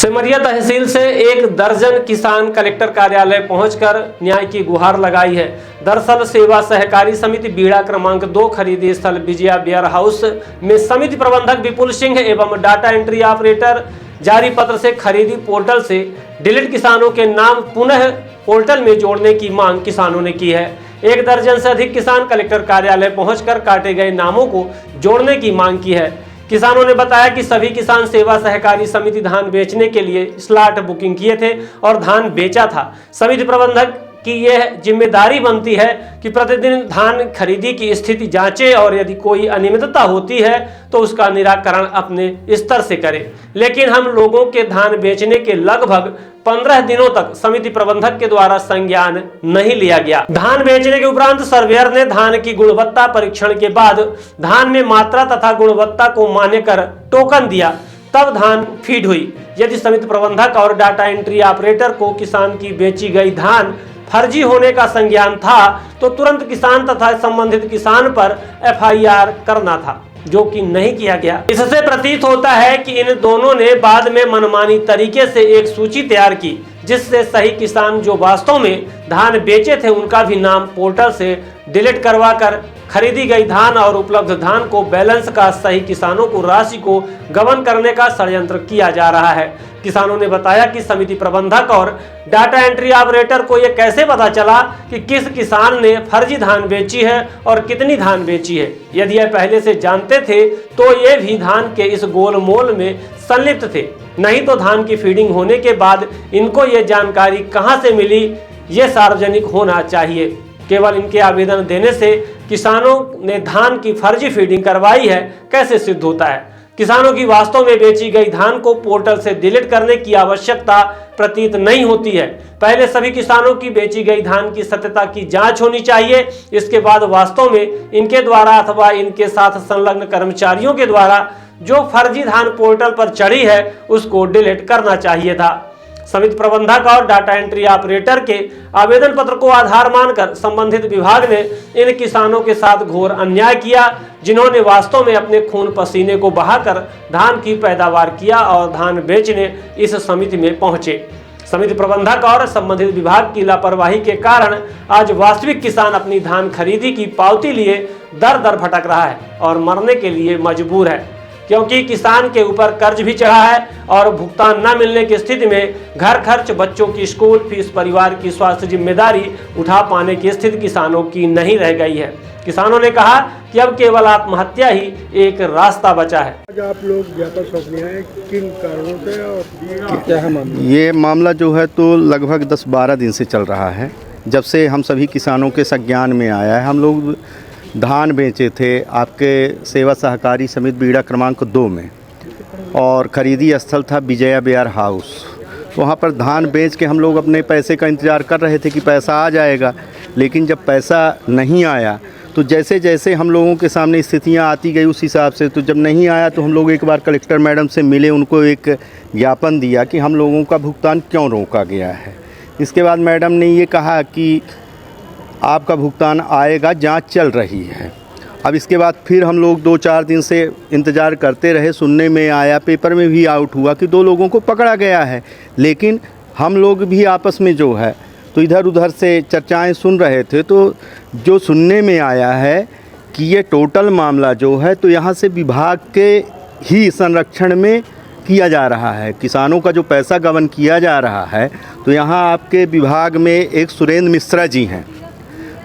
सिमरिया तहसील से एक दर्जन किसान कलेक्टर कार्यालय पहुंचकर न्याय की गुहार लगाई है। दरअसल सेवा सहकारी समिति बीड़ा क्रमांक 2 खरीदी स्थल विजया वेयर हाउस में समिति प्रबंधक विपुल सिंह एवं डाटा एंट्री ऑपरेटर जारी पत्र से खरीदी पोर्टल से डिलीट किसानों के नाम पुनः पोर्टल में जोड़ने की मांग किसानों ने की है। एक दर्जन से अधिक किसान कलेक्टर कार्यालय पहुंचकर काटे गए नामों को जोड़ने की मांग की है। किसानों ने बताया कि सभी किसान सेवा सहकारी समिति धान बेचने के लिए स्लॉट बुकिंग किए थे और धान बेचा था। समिति प्रबंधक की यह जिम्मेदारी बनती है कि प्रतिदिन धान खरीदी की स्थिति जांचे और यदि कोई अनियमितता होती है तो उसका निराकरण अपने स्तर से करे। लेकिन हम लोगों के धान बेचने के लगभग 15 दिनों तक समिति प्रबंधक के द्वारा संज्ञान नहीं लिया गया। धान बेचने के उपरांत सर्वेयर ने धान की गुणवत्ता परीक्षण के बाद धान में मात्रा तथा गुणवत्ता को मान्य कर टोकन दिया, तब धान फीड हुई। यदि समिति प्रबंधक और डाटा एंट्री ऑपरेटर को किसान की बेची गई धान फर्जी होने का संज्ञान था तो तुरंत किसान तथा संबंधित किसान पर FIR करना था, जो कि नहीं किया गया। इससे प्रतीत होता है कि इन दोनों ने बाद में मनमानी तरीके से एक सूची तैयार की, जिससे सही किसान जो वास्तव में धान बेचे थे उनका भी नाम पोर्टल से डिलीट करवाकर खरीदी गई धान और उपलब्ध धान को बैलेंस का सही किसानों को राशि को गबन करने का षड्यंत्र किया जा रहा है। किसानों ने बताया कि समिति प्रबंधक और डाटा एंट्री ऑपरेटर को यह कैसे पता चला कि किस किसान ने फर्जी धान बेची है और कितनी धान बेची है। यदि यह पहले से जानते थे तो ये भी धान के इस गोलमोल में संलिप्त थे, नहीं तो धान की फीडिंग होने के बाद इनको ये जानकारी कहां से मिली, ये सार्वजनिक होना चाहिए। केवल इनके आवेदन देने से किसानों ने धान की फर्जी फीडिंग करवाई है कैसे सिद्ध होता है। किसानों की वास्तव में बेची गई धान को पोर्टल से डिलीट करने की आवश्यकता प्रतीत नहीं होती है। पहले सभी किसानों की बेची गई धान की सत्यता की जांच होनी चाहिए। इसके बाद वास्तव में इनके द्वारा अथवा इनके साथ संलग्न कर्मचारियों के द्वारा जो फर्जी धान पोर्टल पर चढ़ी है उसको डिलीट करना चाहिए था। समिति प्रबंधक और डाटा एंट्री ऑपरेटर के आवेदन पत्र को आधार मानकर संबंधित विभाग ने इन किसानों के साथ घोर अन्याय किया, जिन्होंने वास्तव में अपने खून पसीने को बहाकर धान की पैदावार किया और धान बेचने इस समिति में पहुंचे। समिति प्रबंधक और संबंधित विभाग की लापरवाही के कारण आज वास्तविक किसान अपनी धान खरीदी की पावती लिए दर दर भटक रहा है और मरने के लिए मजबूर है, क्योंकि किसान के ऊपर कर्ज भी चढ़ा है और भुगतान न मिलने की स्थिति में घर खर्च, बच्चों की स्कूल फीस, परिवार की स्वास्थ्य जिम्मेदारी उठा पाने की स्थिति किसानों की नहीं रह गई है। किसानों ने कहा कि अब केवल आत्महत्या ही एक रास्ता बचा है। आज आप लोग ज्ञापन सौंप लिए हैं, किन कारणों से और क्या है मामला? ये मामला जो है तो लगभग 10-12 दिन से चल रहा है। जब से हम सभी किसानों के संज्ञान में आया है, हम लोग धान बेचे थे आपके सेवा सहकारी समिति बीड़ा क्रमांक 2 में और ख़रीदी स्थल था विजया वेयर हाउस। वहाँ पर धान बेच के हम लोग अपने पैसे का इंतज़ार कर रहे थे कि पैसा आ जाएगा, लेकिन जब पैसा नहीं आया तो जैसे जैसे हम लोगों के सामने स्थितियाँ आती गई उस हिसाब से, तो जब नहीं आया तो हम लोग एक बार कलेक्टर मैडम से मिले, उनको एक ज्ञापन दिया कि हम लोगों का भुगतान क्यों रोका गया है। इसके बाद मैडम ने ये कहा कि आपका भुगतान आएगा, जांच चल रही है। अब इसके बाद फिर हम लोग 2-4 दिन से इंतज़ार करते रहे। सुनने में आया, पेपर में भी आउट हुआ कि 2 लोगों को पकड़ा गया है, लेकिन हम लोग भी आपस में जो है तो इधर उधर से चर्चाएं सुन रहे थे। तो जो सुनने में आया है कि ये टोटल मामला जो है तो यहाँ से विभाग के ही संरक्षण में किया जा रहा है। किसानों का जो पैसा गबन किया जा रहा है, तो यहाँ आपके विभाग में एक सुरेंद्र मिश्रा जी हैं।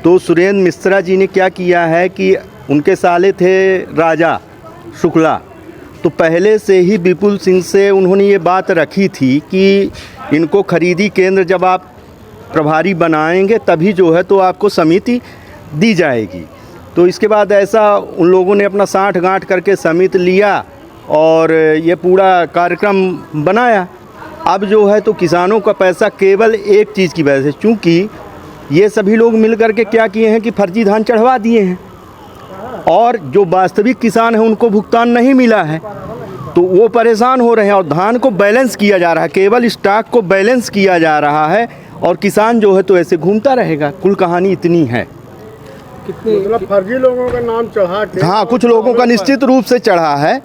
तो सुरेंद्र मिश्रा जी ने क्या किया है कि उनके साले थे राजा शुक्ला, तो पहले से ही विपुल सिंह से उन्होंने ये बात रखी थी कि इनको खरीदी केंद्र जब आप प्रभारी बनाएंगे तभी जो है तो आपको समिति दी जाएगी। तो इसके बाद ऐसा उन लोगों ने अपना साठ गांठ करके समिति लिया और ये पूरा कार्यक्रम बनाया। अब जो है तो किसानों का पैसा केवल एक चीज़ की वजह से, चूँकि ये सभी लोग मिल कर के क्या किए हैं कि फर्जी धान चढ़वा दिए हैं और जो वास्तविक किसान हैं उनको भुगतान नहीं मिला है, तो वो परेशान हो रहे हैं। और धान को बैलेंस किया जा रहा है, केवल स्टॉक को बैलेंस किया जा रहा है और किसान जो है तो ऐसे घूमता रहेगा। कुल कहानी इतनी है। मतलब फर्जी लोगों का नाम चढ़ा के? हाँ, कुछ लोगों का निश्चित रूप से चढ़ा है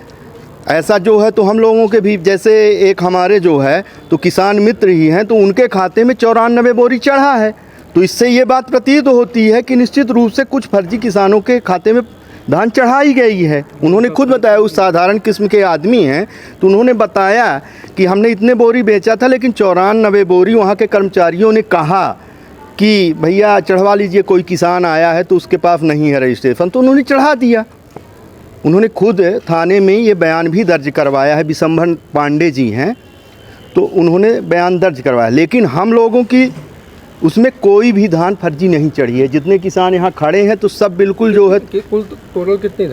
ऐसा जो है तो हम लोगों के भी, जैसे एक हमारे जो है तो किसान मित्र ही हैं, तो उनके खाते में 94 बोरी चढ़ा है। तो इससे ये बात प्रतीत होती है कि निश्चित रूप से कुछ फर्जी किसानों के खाते में धान चढ़ाई गई है। उन्होंने खुद बताया, उस साधारण किस्म के आदमी हैं, तो उन्होंने बताया कि हमने इतने बोरी बेचा था, लेकिन 94 बोरी वहाँ के कर्मचारियों ने कहा कि भैया चढ़वा लीजिए, कोई किसान आया है तो उसके पास नहीं है रजिस्ट्रेशन, तो उन्होंने चढ़ा दिया। उन्होंने खुद थाने में ये बयान भी दर्ज करवाया है, विशंभर पांडे जी हैं, तो उन्होंने बयान दर्ज करवाया। लेकिन हम लोगों की उसमें कोई भी धान फर्जी नहीं चढ़ी है। जितने किसान यहाँ खड़े हैं तो सब बिल्कुल जो है, कुल टोटल कितनी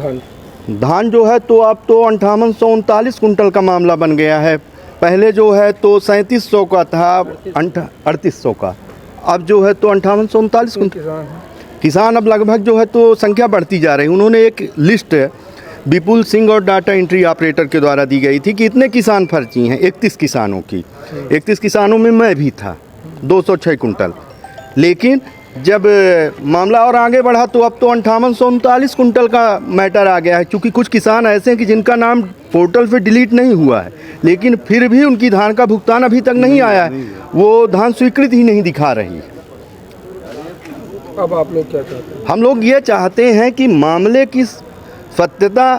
धान जो है तो अब तो 5839 कुंटल का मामला बन गया है। पहले जो है तो 3700 का था, 3800 का, अब जो है तो 5839 कुंटल। किसान अब लगभग जो है तो संख्या बढ़ती जा रही है। उन्होंने एक लिस्ट विपुल सिंह और डाटा एंट्री ऑपरेटर के द्वारा दी गई थी कि इतने किसान फर्जी हैं, 31 किसानों की। 31 किसानों में मैं भी था, 206 कुंटल। लेकिन जब मामला और आगे बढ़ा तो अब तो 5839 कुंटल का मैटर आ गया है। क्योंकि कुछ किसान ऐसे हैं कि जिनका नाम पोर्टल पे डिलीट नहीं हुआ है, लेकिन फिर भी उनकी धान का भुगतान अभी तक नहीं आया है, वो धान स्वीकृत ही नहीं दिखा रही। अब आप लोग क्या चाहते हैं? हम लोग ये चाहते हैं कि मामले की सत्यता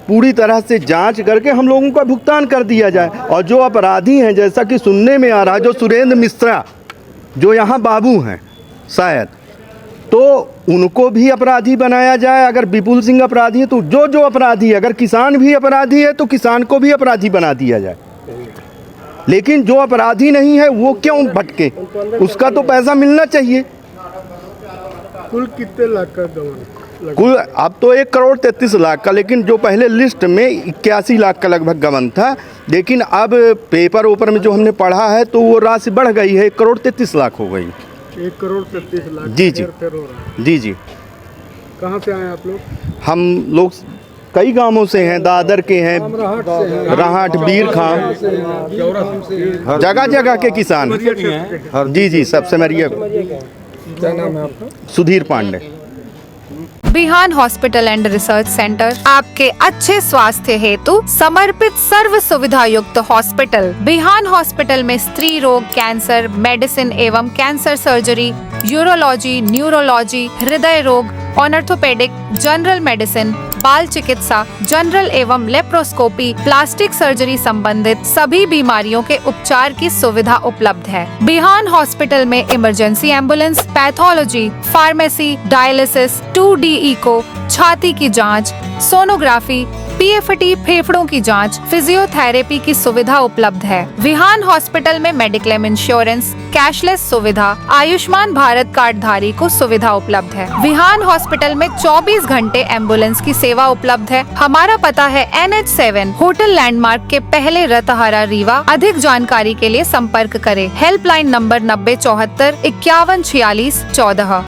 पूरी तरह से जांच करके हम लोगों का भुगतान कर दिया जाए। और जो अपराधी हैं, जैसा कि सुनने में आ रहा है, जो सुरेंद्र मिश्रा जो यहाँ बाबू हैं शायद, तो उनको भी अपराधी बनाया जाए। अगर विपुल सिंह अपराधी है तो जो अपराधी है, अगर किसान भी अपराधी है तो किसान को भी अपराधी बना दिया जाए। लेकिन जो अपराधी नहीं है वो क्यों भटके, उसका तो पैसा मिलना चाहिए। कुल कितने लाख का गबन? कुल अब तो 1,33,00,000 का, लेकिन जो पहले लिस्ट में 81 लाख का लगभग गबन था। लेकिन अब पेपर ऊपर में जो हमने पढ़ा है तो वो राशि बढ़ गई है, 1,33,00,000 हो गई। 1,33,00,000 जी जी फिर हो रहा है। जी जी। कहाँ से आए आप लोग? हम लोग कई गांवों से हैं, दादर के हैं, राहट, बीर खां, जगह जगह के किसान। जी जी, सबसे मरिया। क्या नाम है आपका? सुधीर पांडे। बिहान हॉस्पिटल एंड रिसर्च सेंटर आपके अच्छे स्वास्थ्य हेतु समर्पित सर्व सुविधा युक्त हॉस्पिटल। बिहान हॉस्पिटल में स्त्री रोग, कैंसर, मेडिसिन एवं कैंसर सर्जरी, यूरोलॉजी, न्यूरोलॉजी, हृदय रोग, ऑर्थोपेडिक, जनरल मेडिसिन, बाल चिकित्सा, जनरल एवं लेप्रोस्कोपी, प्लास्टिक सर्जरी संबंधित सभी बीमारियों के उपचार की सुविधा उपलब्ध है। बिहान हॉस्पिटल में emergency ambulance, pathology, pharmacy, dialysis, 2D echo, छाती की जांच, सोनोग्राफी, PFT फेफड़ों की जांच, फिजियोथेरेपी की सुविधा उपलब्ध है। विहान हॉस्पिटल में मेडिक्लेम इंश्योरेंस, कैशलेस सुविधा, आयुष्मान भारत कार्ड धारी को सुविधा उपलब्ध है। विहान हॉस्पिटल में 24 घंटे एम्बुलेंस की सेवा उपलब्ध है। हमारा पता है NH7 होटल लैंडमार्क के पहले रतहरा, रीवा। अधिक जानकारी के लिए संपर्क करें। Helpline number 9074 5146 14।